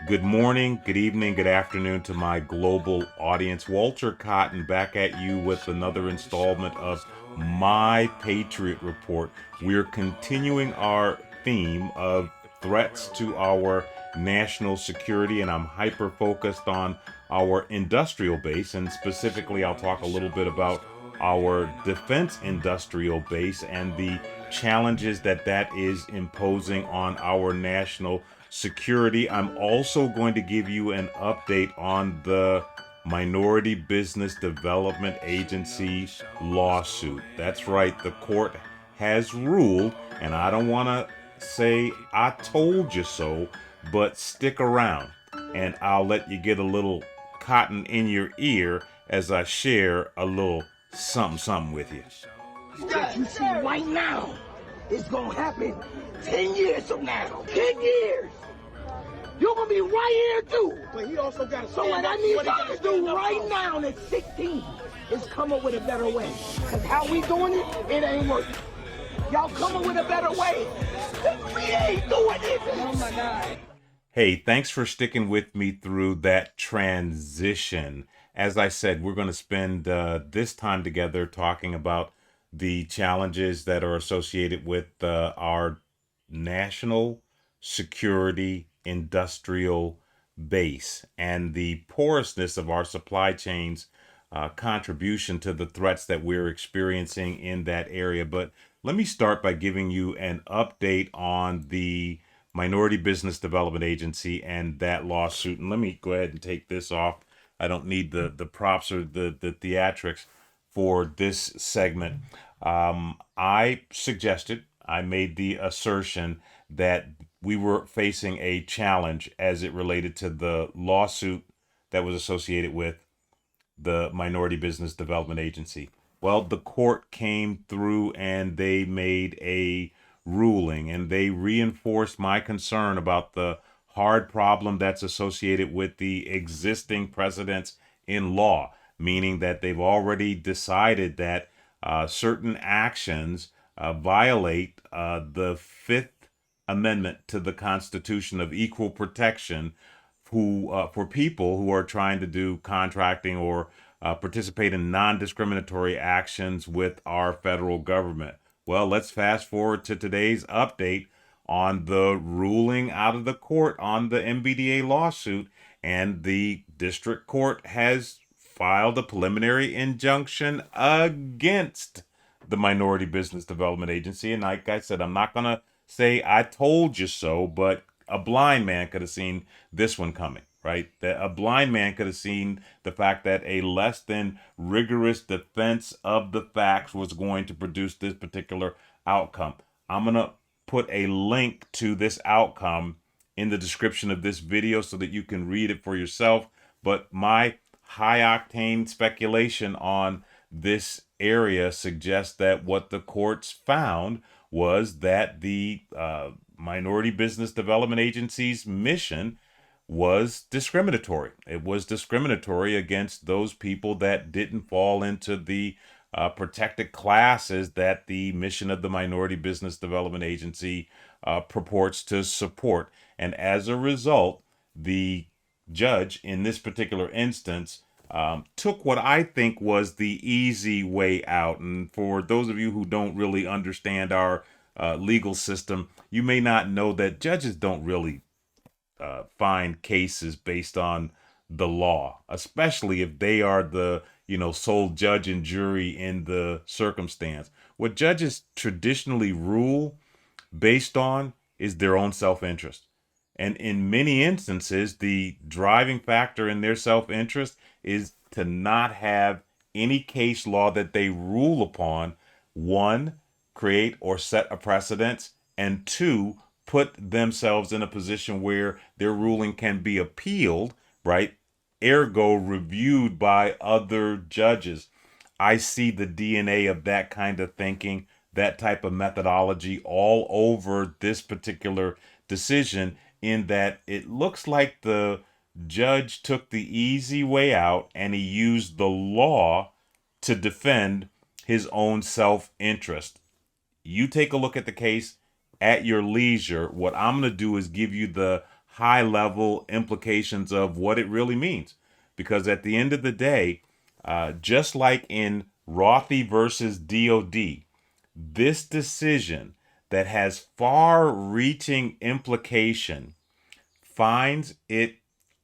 Good morning, good evening, good afternoon to my global audience. Walter Cotton back at you with another installment of My Patriot Report. We're continuing our theme of threats to our national security, and I'm hyper focused on our industrial base, and specifically I'll talk a little bit about our defense industrial base and the challenges that is imposing on our national security. I'm also going to give you an update on the Minority Business Development Agency lawsuit. That's right, the court has ruled, and I don't want to say I told you so, but stick around and I'll let you get a little cotton in your ear as I share a little something with you. What you see right now is gonna happen 10 years from now. 10 years. You're gonna be right here too. But he also got to. So what I need y'all to do right now at 16 is come up with a better way. Cause how we doing it, it ain't working. Y'all come up with a better way. We ain't doing it. Oh my God. Hey, thanks for sticking with me through that transition. As I said, we're going to spend this time together talking about the challenges that are associated with our national security industrial base and the porousness of our supply chains contribution to the threats that we're experiencing in that area. But let me start by giving you an update on the Minority Business Development Agency and that lawsuit. And let me go ahead and take this off. I don't need the props or the theatrics for this segment. I made the assertion that we were facing a challenge as it related to the lawsuit that was associated with the Minority Business Development Agency. Well, the court came through and they made a ruling, and they reinforced my concern about the hard problem that's associated with the existing precedents in law, meaning that they've already decided that certain actions violate the Fifth Amendment to the Constitution of equal protection for people who are trying to do contracting or participate in non-discriminatory actions with our federal government. Well, let's fast forward to today's update on the ruling out of the court on the MBDA lawsuit, and the district court has filed a preliminary injunction against the Minority Business Development Agency. And like I said, I'm not going to say I told you so, but a blind man could have seen this one coming, right? A blind man could have seen the fact that a less than rigorous defense of the facts was going to produce this particular outcome. I'm going to put a link to this outcome in the description of this video so that you can read it for yourself. But my high octane speculation on this area suggests that what the courts found was that the Minority Business Development Agency's mission was discriminatory. It was discriminatory against those people that didn't fall into the protected classes that the mission of the Minority Business Development Agency purports to support. And as a result, the judge in this particular instance took what I think was the easy way out. And for those of you who don't really understand our legal system, you may not know that judges don't really find cases based on the law, especially if they are the sole judge and jury in the circumstance. What judges traditionally rule based on is their own self-interest. And in many instances, the driving factor in their self-interest is to not have any case law that they rule upon, one, create or set a precedence, and two, put themselves in a position where their ruling can be appealed, right? Ergo, reviewed by other judges. I see the DNA of that kind of thinking, that type of methodology all over this particular decision, in that it looks like the judge took the easy way out and he used the law to defend his own self-interest. You take a look at the case at your leisure. What I'm going to do is give you the high level implications of what it really means. Because at the end of the day, just like in Rothy versus DOD, this decision that has far reaching implication finds it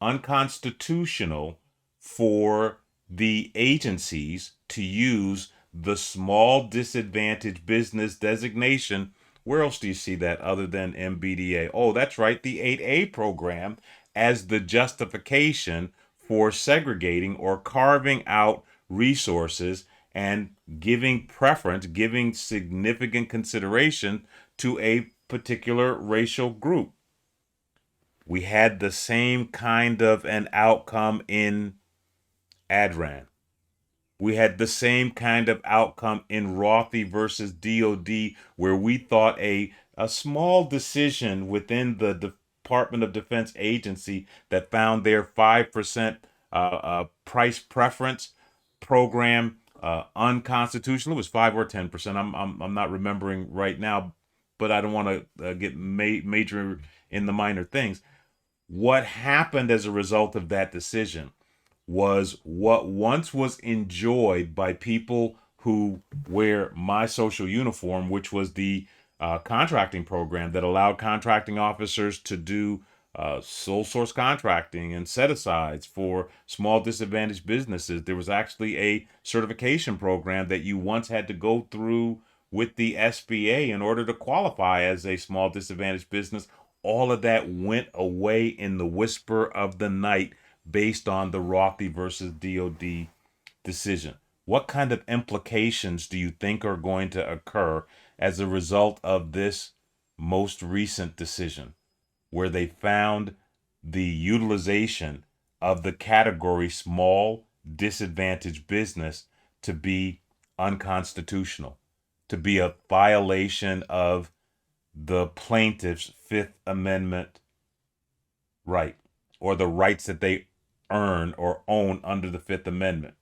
unconstitutional for the agencies to use the small disadvantaged business designation. Where else do you see that other than MBDA? Oh, that's right, the 8A program as the justification for segregating or carving out resources and giving preference, giving significant consideration to a particular racial group. We had the same kind of an outcome in Adran. We had the same kind of outcome in Rothy versus DOD, where we thought a small decision within the Department of Defense agency that found their 5% price preference program unconstitutional. It was 5 or 10%. I'm not remembering right now, but I don't want to get major in the minor things. What happened as a result of that decision was what once was enjoyed by people who wear my social uniform, which was the contracting program that allowed contracting officers to do sole source contracting and set asides for small disadvantaged businesses. There was actually a certification program that you once had to go through with the SBA in order to qualify as a small disadvantaged business. All of that went away in the whisper of the night based on the Rothy versus DOD decision. What kind of implications do you think are going to occur as a result of this most recent decision, where they found the utilization of the category small disadvantaged business to be unconstitutional, to be a violation of the plaintiff's Fifth Amendment right, or the rights that they earn or own under the Fifth Amendment?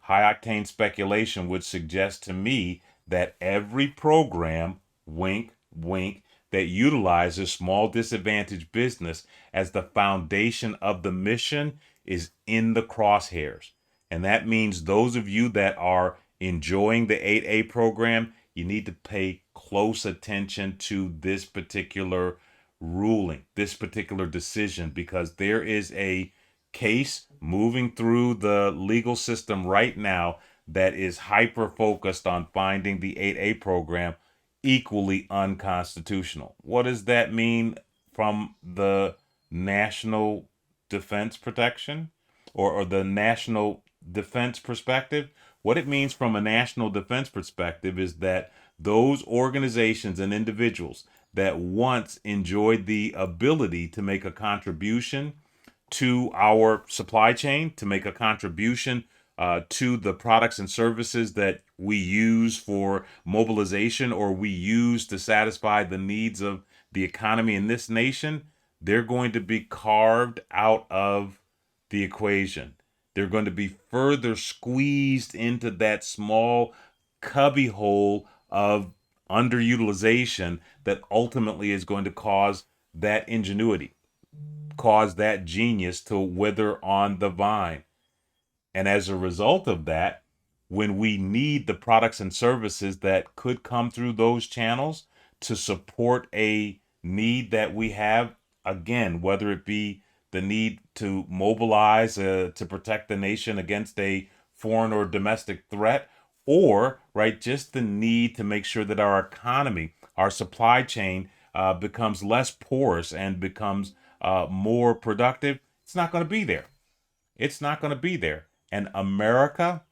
High octane speculation would suggest to me that every program, wink, wink, that utilizes small disadvantaged business as the foundation of the mission is in the crosshairs. And that means those of you that are enjoying the 8A program, you need to pay close attention to this particular ruling, this particular decision, because there is a case moving through the legal system right now that is hyper focused on finding the 8A program equally unconstitutional. What does that mean from the national defense protection or the national defense perspective? What it means from a national defense perspective is that those organizations and individuals that once enjoyed the ability to make a contribution to our supply chain, to make a contribution to the products and services that we use for mobilization or we use to satisfy the needs of the economy in this nation, they're going to be carved out of the equation. They're going to be further squeezed into that small cubbyhole of underutilization that ultimately is going to cause that ingenuity, cause that genius to wither on the vine. And as a result of that, when we need the products and services that could come through those channels to support a need that we have, again, whether it be the need to mobilize to protect the nation against a foreign or domestic threat, or right, just the need to make sure that our economy, our supply chain becomes less porous and becomes more productive, it's not going to be there. It's not going to be there. And America,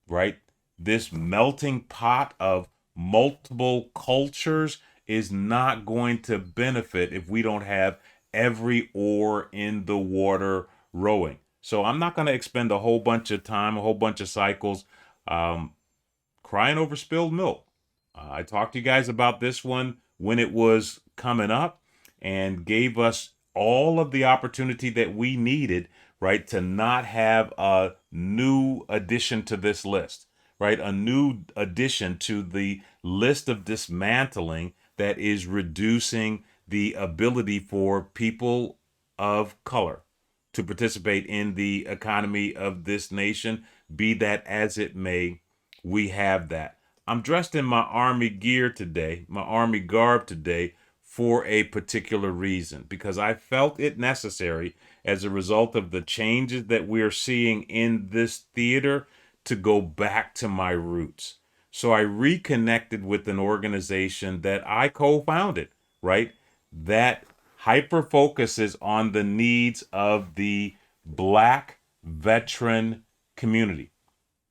right, this melting pot of multiple cultures is not going to benefit if we don't have every oar in the water rowing. So I'm not going to expend a whole bunch of time, a whole bunch of cycles crying over spilled milk. I talked to you guys about this one when it was coming up and gave us all of the opportunity that we needed, right, to not have a new addition to this list, right, a new addition to the list of dismantling that is reducing the ability for people of color to participate in the economy of this nation. Be that as it may, we have that. I'm dressed in my Army gear today, my Army garb today, for a particular reason, because I felt it necessary as a result of the changes that we're seeing in this theater to go back to my roots. So I reconnected with an organization that I co-founded, right? That hyper focuses on the needs of the Black veteran community.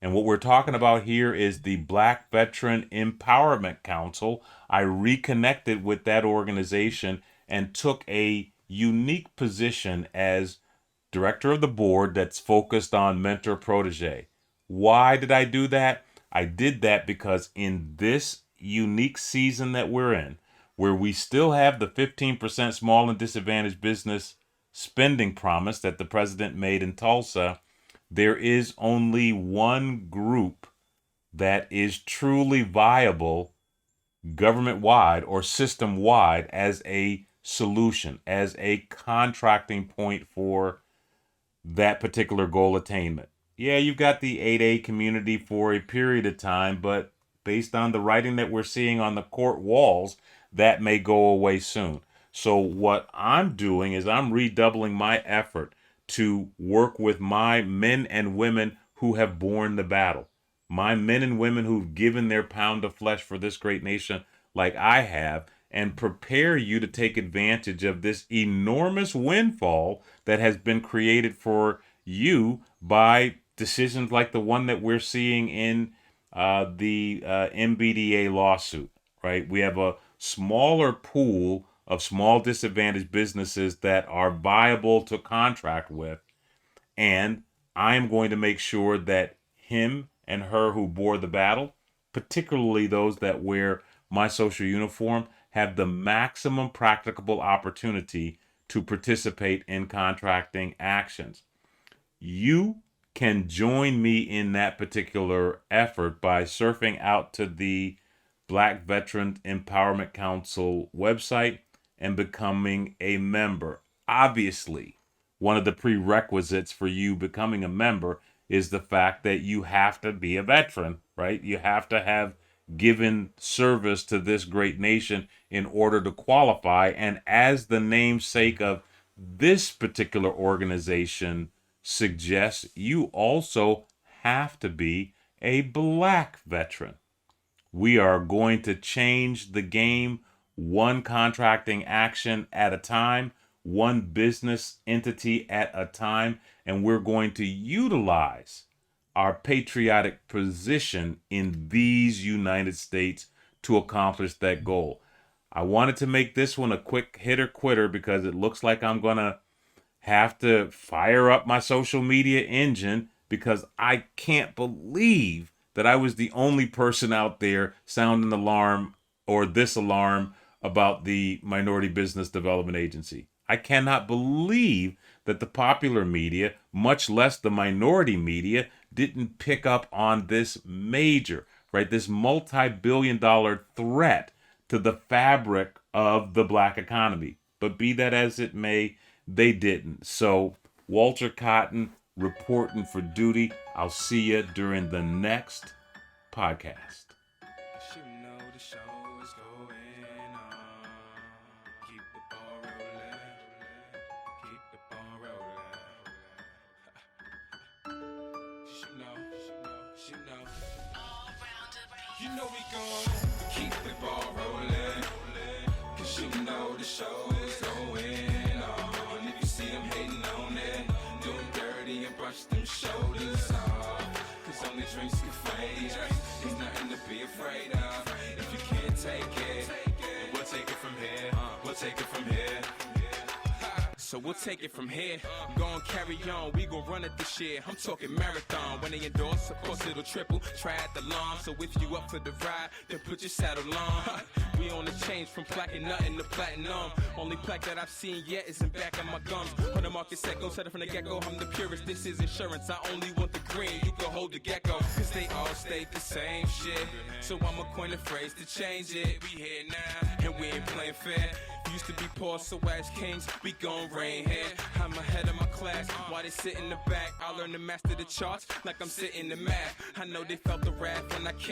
And what we're talking about here is the Black Veteran Empowerment Council. I reconnected with that organization and took a unique position as director of the board that's focused on mentor protege. Why did I do that? I did that because in this unique season that we're in, where we still have the 15% small and disadvantaged business spending promise that the president made in Tulsa, there is only one group that is truly viable government-wide or system-wide as a solution, as a contracting point for that particular goal attainment. Yeah, you've got the 8A community for a period of time, but based on the writing that we're seeing on the court walls, that may go away soon. So what I'm doing is I'm redoubling my effort to work with my men and women who have borne the battle. My men and women who've given their pound of flesh for this great nation like I have, and prepare you to take advantage of this enormous windfall that has been created for you by decisions like the one that we're seeing in the MBDA lawsuit, right? We have a smaller pool of small disadvantaged businesses that are viable to contract with, and I'm going to make sure that him and her who bore the battle, particularly those that wear my social uniform, have the maximum practicable opportunity to participate in contracting actions. You can join me in that particular effort by surfing out to the Black Veteran Empowerment Council website and becoming a member. Obviously, one of the prerequisites for you becoming a member is the fact that you have to be a veteran, right? You have to have given service to this great nation in order to qualify. And as the namesake of this particular organization suggests, you also have to be a Black veteran. We are going to change the game one contracting action at a time, one business entity at a time, and we're going to utilize our patriotic position in these United States to accomplish that goal. I wanted to make this one a quick hitter quitter because it looks like I'm going to have to fire up my social media engine, because I can't believe that I was the only person out there sounding the alarm or this alarm about the Minority Business Development Agency. I cannot believe that the popular media, much less the minority media, didn't pick up on this major, right, this multi-billion-dollar threat to the fabric of the Black economy. But be that as it may, they didn't. So Walter Cotton reporting for duty. I'll see you during the next podcast. You know the show is going on. Keep the ball rolling. Keep the ball rolling. You know we gon' keep the ball rolling. 'Cause you know the show is going on. If you see them hating on it, do them dirty and brush them shoulders off. 'Cause only drinks can fade. There's nothing to be afraid of. If you can't take it, then we'll take it from here. We'll take it from here. So we'll take it from here. Gon' carry on, we gon' run it this year. I'm talking marathon. When they endorse, of course it'll triple. Triathlon. So if you up for the ride, then put your saddle on. We on the change from plaque nothing to platinum. Only plaque that I've seen yet is in back of my gums. On the market set, go set it from the get-go. I'm the purist, this is insurance. I only want the green, you can hold the gecko. 'Cause they all state the same shit. So I'ma coin a phrase to change it. We here now, and we ain't playing fair. Used to be poor, so as kings, we gon' rain here. I'm ahead of my class, while they sit in the back. I learn to master the charts like I'm sitting the math. I know they felt the wrath and I can't